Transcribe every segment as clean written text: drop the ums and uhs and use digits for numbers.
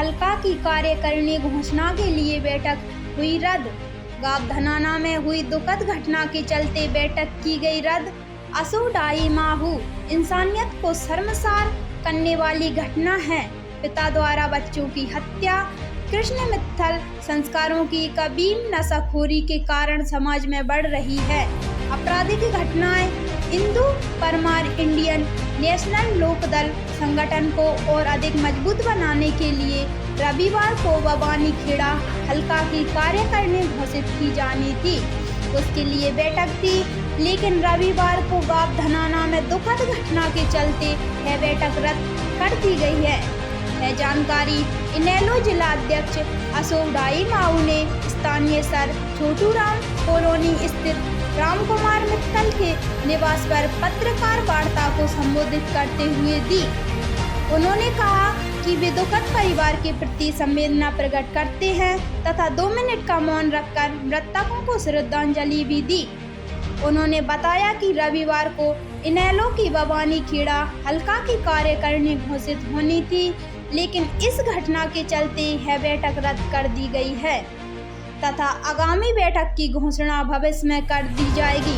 हल्का की कार्यकारिणी घोषणा के लिए बैठक हुई रद्द। गाँव धनाना में हुई दुखद घटना के चलते बैठक की गई रद्द। असुडाई माहू इंसानियत को शर्मसार करने वाली घटना है। पिता द्वारा बच्चों की हत्या। कृष्ण मित्तल संस्कारों की कबील नशाखोरी के कारण समाज में बढ़ रही है आपराधिक घटनाएं। इंदु परमार इंडियन नेशनल लोकदल संगठन को और अधिक मजबूत बनाने के लिए रविवार को बवानी खेड़ा हल्का की कार्यकारिणी घोषित की जानी थी। उसके लिए बैठक थी, लेकिन रविवार को गाँव धनाना में दुखद घटना के चलते यह बैठक रद्द कर दी गई है जानकारी इनेलो जिला अध्यक्ष असोडाई माऊ ने स्थानीय सर छोटूराम कॉलोनी स्थित राम कुमार मित्तल के निवास पर पत्रकार वार्ता को संबोधित करते हुए दी। उन्होंने कहा कि वे दुखद परिवार के प्रति संवेदना प्रकट करते हैं तथा 2 मिनट का मौन रखकर मृतकों को श्रद्धांजलि भी दी। उन्होंने बताया कि रविवार को इनेलो की बवानी खेड़ा हल्का की कार्यकारिणी घोषित होनी थी, लेकिन इस घटना के चलते यह बैठक रद्द कर दी गई है तथा आगामी बैठक की घोषणा भविष्य में कर दी जाएगी।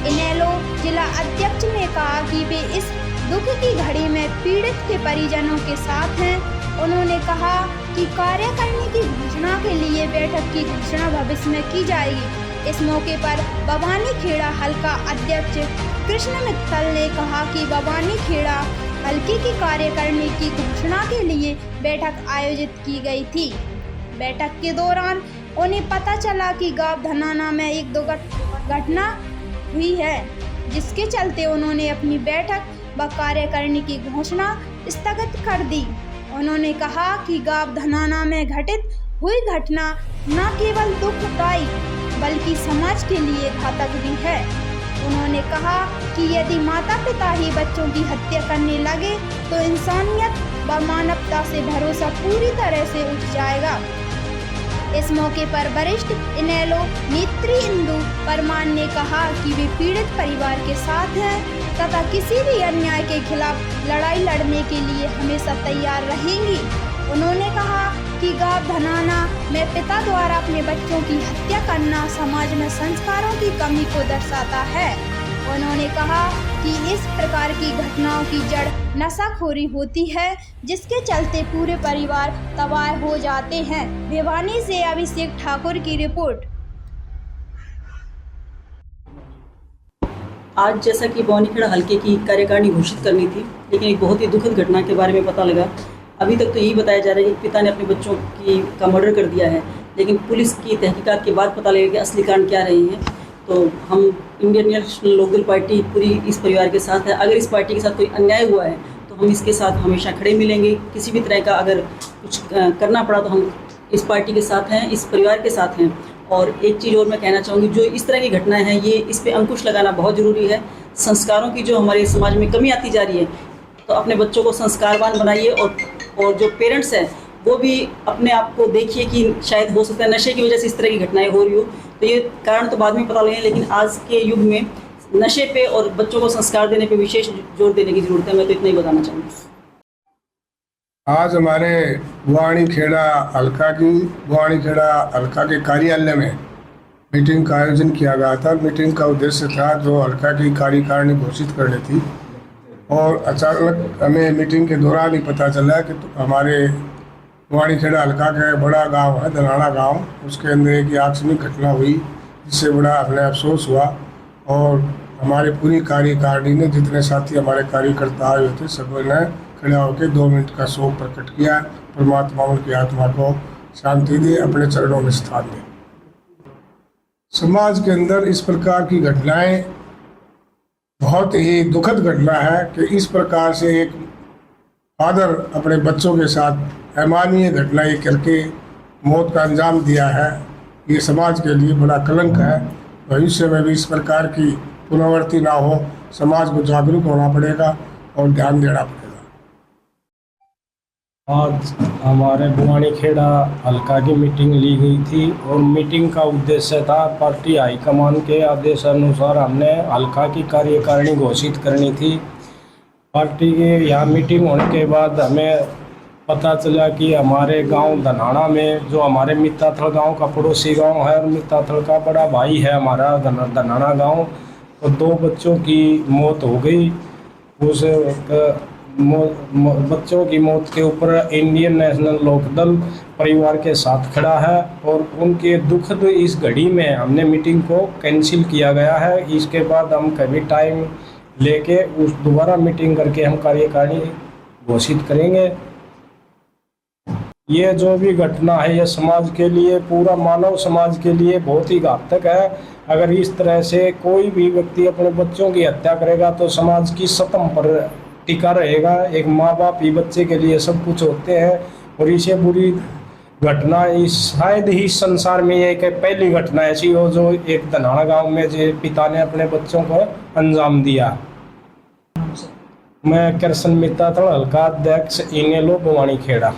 इनेलो जिला अध्यक्ष ने कहा कि वे इस दुख की घड़ी में पीड़ित के परिजनों के साथ हैं। उन्होंने कहा कि कार्यकारिणी की घोषणा के लिए बैठक की घोषणा भविष्य में की जाएगी। इस मौके पर बवानी खेड़ा हल्का अध्यक्ष कृष्ण मित्तल ने कहा कि बवानी खेड़ा हल्के की कार्यकारिणी की घोषणा के लिए बैठक आयोजित की गई थी। बैठक के दौरान उन्हें पता चला कि गाँव धनाना में एक दुखद घटना हुई है, जिसके चलते उन्होंने अपनी बैठक व कार्यकारिणी की घोषणा स्थगित कर दी। उन्होंने कहा कि गाँव धनाना में घटित हुई घटना न केवल दुखदायी बल्कि समाज के लिए घातक भी है। उन्होंने कहा कि यदि माता पिता ही बच्चों की हत्या करने लगे तो इंसानियत व मानवता से भरोसा पूरी तरह से उठ जाएगा। इस मौके पर वरिष्ठ इनेलो नेत्री इंदु परमार ने कहा कि वे पीड़ित परिवार के साथ हैं तथा किसी भी अन्याय के खिलाफ लड़ाई लड़ने के लिए हमेशा तैयार रहेंगी। उन्होंने कहा कि गाँव धनाना में पिता द्वारा अपने बच्चों की हत्या करना समाज में संस्कारों की कमी को दर्शाता है। उन्होंने कहा कि इस प्रकार की घटनाओं की जड़ नशाखोरी होती है, जिसके चलते पूरे परिवार तबाह हो जाते हैं। भिवानी से अभिषेक ठाकुर की रिपोर्ट। आज जैसा कि बवानी खेड़ा हल्के की कार्यकारिणी घोषित करनी थी, लेकिन एक बहुत ही दुखद घटना के बारे में पता लगा। अभी तक तो यही बताया जा रहा है कि पिता ने अपने बच्चों का मर्डर कर दिया है, लेकिन पुलिस की तहकीकात के बाद पता लगेगा कि असली कारण क्या रही है। तो हम इंडियन नेशनल लोकदल पार्टी पूरी इस परिवार के साथ है। अगर इस पार्टी के साथ कोई अन्याय हुआ है तो हम इसके साथ हमेशा खड़े मिलेंगे। किसी भी तरह का अगर कुछ करना पड़ा तो हम इस पार्टी के साथ हैं, इस परिवार के साथ हैं। और एक चीज़ और मैं कहना चाहूँगी, जो इस तरह की घटनाएं हैं ये इस पर अंकुश लगाना बहुत ज़रूरी है। संस्कारों की जो हमारे समाज में कमी आती जा रही है, तो अपने बच्चों को संस्कारवान बनाइए और जो पेरेंट्स हैं वो भी अपने आप को देखिए कि शायद हो सकता है नशे की वजह से इस तरह की घटनाएं हो रही हो। तो ये कारण तो बाद में पता लगे, लेकिन आज के युग में नशे पे और बच्चों को संस्कार देने पे विशेष जोर देने की ज़रूरत है। मैं तो इतना ही बताना चाहूँगी। आज हमारे बवानी खेड़ा हल्का के कार्यालय में मीटिंग का आयोजन किया गया था। मीटिंग का उद्देश्य था जो हल्का की कार्यकारिणी घोषित करनी थी, और अचानक हमें मीटिंग के दौरान ही पता चला कि तो हमारे बवानी खेड़ा हल्का का बड़ा गांव है धनाना गांव, उसके अंदर एक आकस्मिक घटना हुई जिससे बड़ा हमें अफसोस हुआ। और हमारी पूरी कार्यकारिणी ने, जितने साथी हमारे कार्यकर्ता आए हुए थे, सबने खड़े होकर 2 मिनट का शोक प्रकट किया। परमात्मा उनकी आत्मा को शांति दे, अपने चरणों में स्थान दे। समाज के अंदर इस प्रकार की घटनाएं बहुत ही दुखद घटना है कि इस प्रकार से एक फादर अपने बच्चों के साथ अमानवीय घटनाएं करके मौत का अंजाम दिया है। ये समाज के लिए बड़ा कलंक है। भविष्य में भी इस प्रकार की पुनरावृत्ति ना हो, समाज को जागरूक होना पड़ेगा और ध्यान देना पड़ेगा। आज हमारे बवानी खेड़ा हल्का की मीटिंग ली गई थी और मीटिंग का उद्देश्य था पार्टी हाईकमान के आदेश अनुसार हमने हल्का की कार्यकारिणी घोषित करनी थी। पार्टी के यहाँ मीटिंग होने के बाद हमें पता चला कि हमारे गांव धनाना में, जो हमारे मित्ताथल गांव का पड़ोसी गांव है और मित्ताथल का बड़ा भाई है हमारा धनाना गांव, तो 2 बच्चों की मौत हो गई। उस बच्चों की मौत के ऊपर इंडियन नेशनल लोकदल परिवार के साथ खड़ा है और उनके दुखद इस घड़ी में हमने मीटिंग को कैंसिल किया गया है। इसके बाद हम कभी टाइम लेके उस दोबारा मीटिंग करके हम कार्यकारिणी घोषित करेंगे। ये जो भी घटना है ये समाज के लिए, पूरा मानव समाज के लिए बहुत ही घातक है। अगर इस तरह से कोई भी व्यक्ति अपने बच्चों की हत्या करेगा तो समाज की सतम पर टिका रहेगा। एक माँ बाप ही बच्चे के लिए सब कुछ होते हैं और इसे बुरी घटना इस शायद ही संसार में एक पहली घटना ऐसी हो जो एक धनाना गांव में जो पिता ने अपने बच्चों को अंजाम दिया। मैं कृष्ण मित्ताथल हल्का अध्यक्ष इनेलो भवानी खेड़ा।